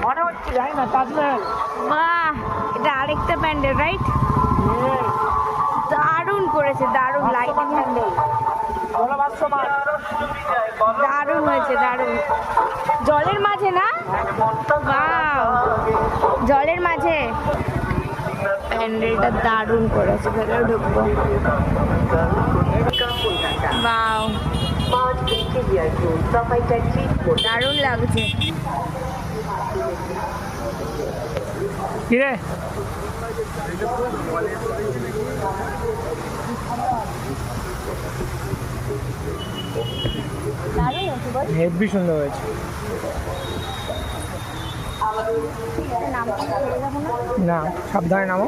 মনে হচ্ছে জানি না তাজমহল। বাহ, এটা আরেকটা প্যান্ডেল, রাইট? দারুণ করেছে, দারুণ লাইটিং, প্যান্ডেল জলভাসমান। দারুণ হয়েছে, দারুণ। জলের মাঝে না? বাহ, জলের মাঝে প্যান্ডেলটা দারুণ করেছে। ভেতরে ঢুকবো। বাহ, দারুণ লাগছে। কিরে হেভি সুন্দর হয়েছে। না, সাবধানে নামো।